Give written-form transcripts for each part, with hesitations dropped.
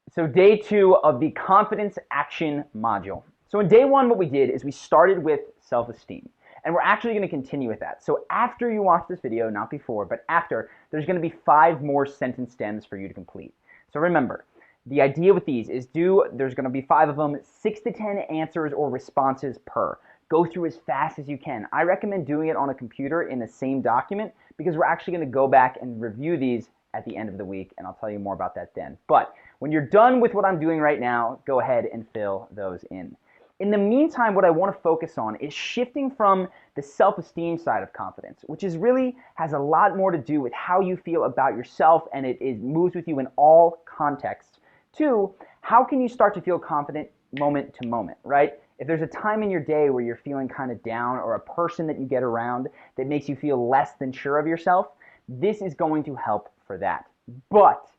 So day 2 of the confidence action module. So in day 1, what we did is we started with self-esteem, and we're actually going to continue with that. So after you watch this video, not before, but after, there's going to be 5 more sentence stems for you to complete. So remember, the idea with these is there's going to be 5 of them, 6 to 10 answers or responses per. Go through as fast as you can. I recommend doing it on a computer in the same document because we're actually going to go back and review these at the end of the week, and I'll tell you more about that then. But when you're done with what I'm doing right now, go ahead and fill those in. In the meantime, what I want to focus on is shifting from the self-esteem side of confidence, which is really has a lot more to do with how you feel about yourself, and it moves with you in all contexts, to how can you start to feel confident moment to moment, right? If there's a time in your day where you're feeling kind of down, or a person that you get around that makes you feel less than sure of yourself, this is going to help for that. But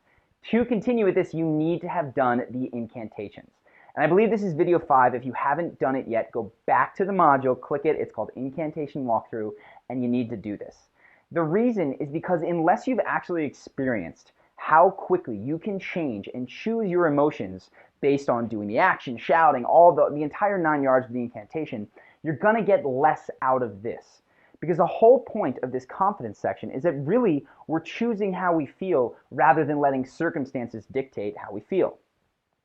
to continue with this, you need to have done the incantations. And I believe this is video 5. If you haven't done it yet, go back to the module, click it. It's called Incantation Walkthrough, and you need to do this. The reason is because unless you've actually experienced how quickly you can change and choose your emotions based on doing the action, shouting, all the entire 9 yards of the incantation, you're going to get less out of this. Because the whole point of this confidence section is that really we're choosing how we feel rather than letting circumstances dictate how we feel.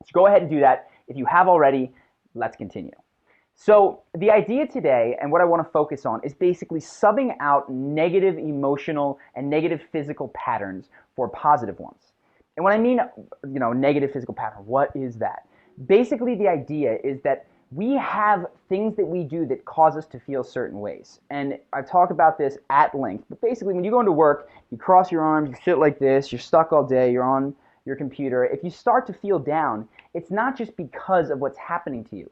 So go ahead and do that. If you have already, let's continue. So the idea today, and what I want to focus on, is basically subbing out negative emotional and negative physical patterns for positive ones. And when I mean, negative physical pattern, what is that? Basically, the idea is that we have things that we do that cause us to feel certain ways. And I talk about this at length. But basically, when you go into work, you cross your arms, you sit like this, you're stuck all day, you're on your computer. If you start to feel down, it's not just because of what's happening to you.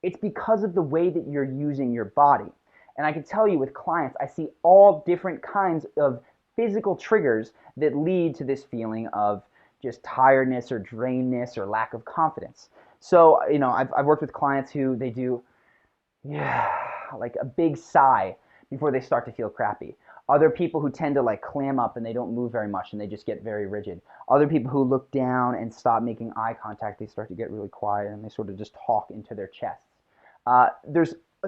It's because of the way that you're using your body. And I can tell you with clients, I see all different kinds of physical triggers that lead to this feeling of just tiredness or drainedness or lack of confidence. So, I've worked with clients who they do, like a big sigh before they start to feel crappy. Other people who tend to like clam up and they don't move very much and they just get very rigid. Other people who look down and stop making eye contact, they start to get really quiet and they sort of just talk into their chests.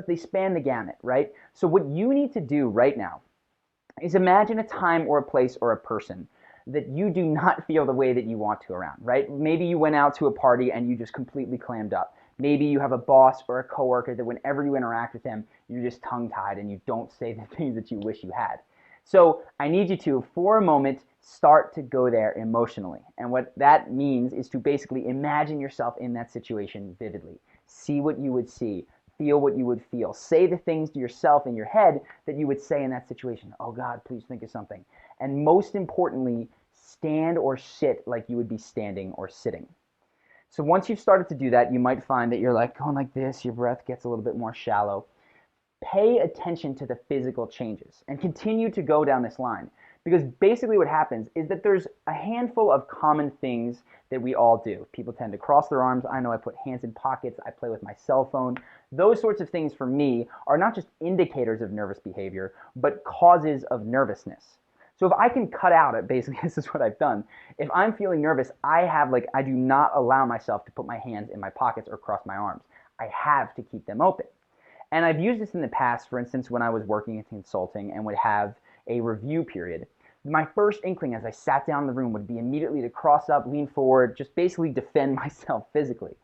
They span the gamut, right? So what you need to do right now is imagine a time or a place or a person that you do not feel the way that you want to around, right? Maybe you went out to a party and you just completely clammed up. Maybe you have a boss or a coworker that whenever you interact with them, you're just tongue-tied and you don't say the things that you wish you had. So I need you to, for a moment, start to go there emotionally. And what that means is to basically imagine yourself in that situation vividly. See what you would see. Feel what you would feel. Say the things to yourself in your head that you would say in that situation. Oh God, please think of something. And most importantly, stand or sit like you would be standing or sitting. So once you've started to do that, you might find that you're like going like this, your breath gets a little bit more shallow. Pay attention to the physical changes and continue to go down this line. Because basically what happens is that there's a handful of common things that we all do. People tend to cross their arms. I know I put hands in pockets. I play with my cell phone. Those sorts of things for me are not just indicators of nervous behavior, but causes of nervousness. So if I can cut out it, basically this is what I've done. If I'm feeling nervous, I do not allow myself to put my hands in my pockets or cross my arms. I have to keep them open. And I've used this in the past, for instance, when I was working in consulting and would have a review period. My first inkling as I sat down in the room would be immediately to cross up, lean forward, just basically defend myself physically.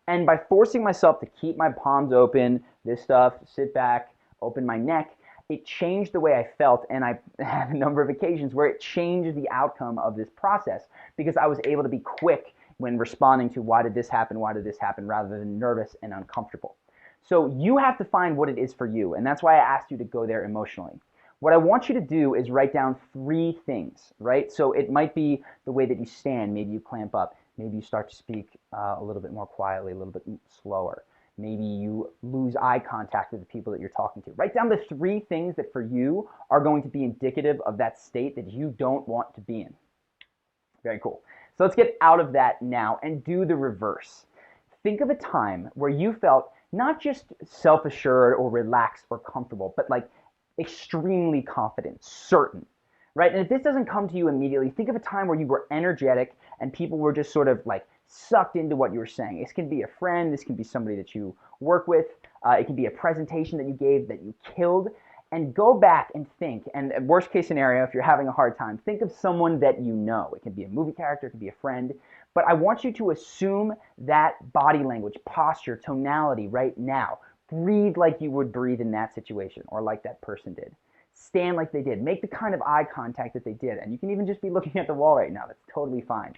And by forcing myself to keep my palms open, this stuff, sit back, open my neck, it changed the way I felt, and I had a number of occasions where it changed the outcome of this process because I was able to be quick when responding to why did this happen, rather than nervous and uncomfortable. So you have to find what it is for you, and that's why I asked you to go there emotionally. What I want you to do is write down 3 things, right? So it might be the way that you stand. Maybe you clamp up. Maybe you start to speak a little bit more quietly, a little bit slower. Maybe you lose eye contact with the people that you're talking to. Write down the 3 things that for you are going to be indicative of that state that you don't want to be in. Very cool. So let's get out of that now and do the reverse. Think of a time where you felt not just self-assured or relaxed or comfortable, but like extremely confident, certain, right? And if this doesn't come to you immediately, think of a time where you were energetic and people were just sort of like sucked into what you were saying. This can be a friend, this can be somebody that you work with, it can be a presentation that you gave that you killed. And go back and think, and worst case scenario, if you're having a hard time, think of someone that you know. It can be a movie character, it can be a friend, but I want you to assume that body language, posture, tonality right now. Breathe like you would breathe in that situation, or like that person did. Stand like they did. Make the kind of eye contact that they did, and you can even just be looking at the wall right now. That's totally fine.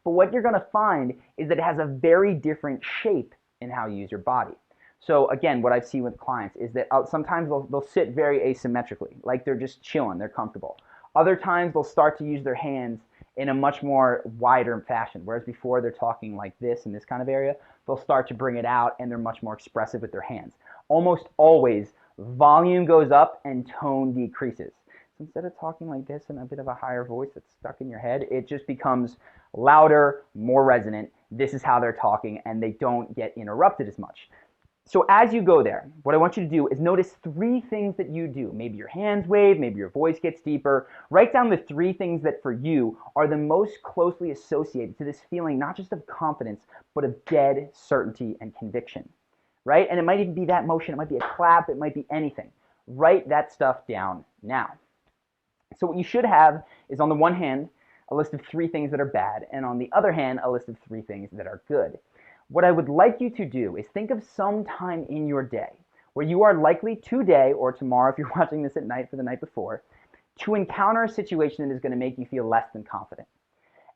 But what you're going to find is that it has a very different shape in how you use your body. So again, what I've seen with clients is that sometimes they'll sit very asymmetrically, like they're just chilling, they're comfortable. Other times they'll start to use their hands in a much more wider fashion, whereas before they're talking like this in this kind of area, they'll start to bring it out and they're much more expressive with their hands. Almost always, volume goes up and tone decreases. So instead of talking like this in a bit of a higher voice that's stuck in your head, it just becomes louder, more resonant. This is how they're talking, and they don't get interrupted as much. So as you go there, what I want you to do is notice 3 things that you do. Maybe your hands wave, maybe your voice gets deeper. Write down the 3 things that for you are the most closely associated to this feeling, not just of confidence, but of dead certainty and conviction, right? And it might even be that motion, it might be a clap, it might be anything. Write that stuff down now. So what you should have is, on the one hand, a list of 3 things that are bad, and on the other hand, a list of 3 things that are good. What I would like you to do is think of some time in your day where you are likely today, or tomorrow if you're watching this at night for the night before, to encounter a situation that is going to make you feel less than confident.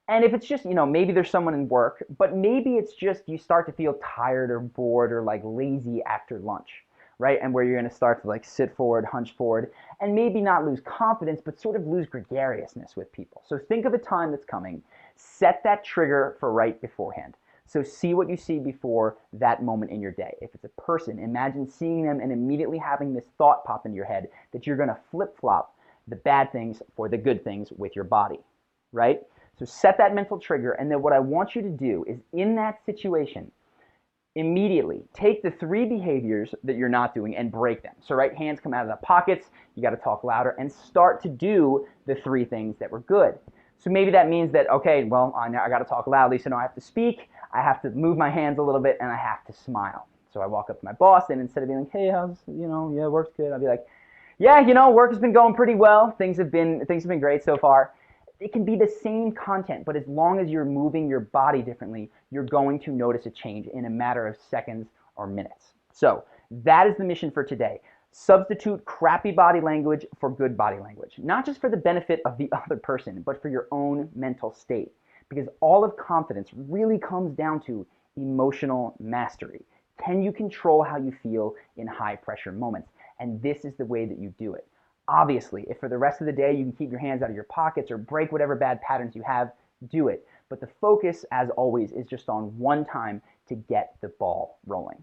And if it's just, maybe there's someone in work, but maybe it's just you start to feel tired or bored or like lazy after lunch, right? And where you're going to start to like sit forward, hunch forward, and maybe not lose confidence, but sort of lose gregariousness with people. So think of a time that's coming, set that trigger for right beforehand. So see what you see before that moment in your day. If it's a person, imagine seeing them and immediately having this thought pop into your head that you're going to flip-flop the bad things for the good things with your body, right? So set that mental trigger, and then what I want you to do is, in that situation, immediately take the 3 behaviors that you're not doing and break them. So right, hands come out of the pockets, you got to talk louder, and start to do the 3 things that were good. So maybe that means that, okay, well, I got to talk loudly, so now I have to speak, I have to move my hands a little bit, and I have to smile. So I walk up to my boss, and instead of being like, hey, how's, yeah, work's good, I'll be like, yeah, work has been going pretty well, things have been great so far. It can be the same content, but as long as you're moving your body differently, you're going to notice a change in a matter of seconds or minutes. So that is the mission for today. Substitute crappy body language for good body language, not just for the benefit of the other person, but for your own mental state. Because all of confidence really comes down to emotional mastery. Can you control how you feel in high pressure moments? And this is the way that you do it. Obviously, if for the rest of the day you can keep your hands out of your pockets or break whatever bad patterns you have, do it. But the focus, as always, is just on one time to get the ball rolling.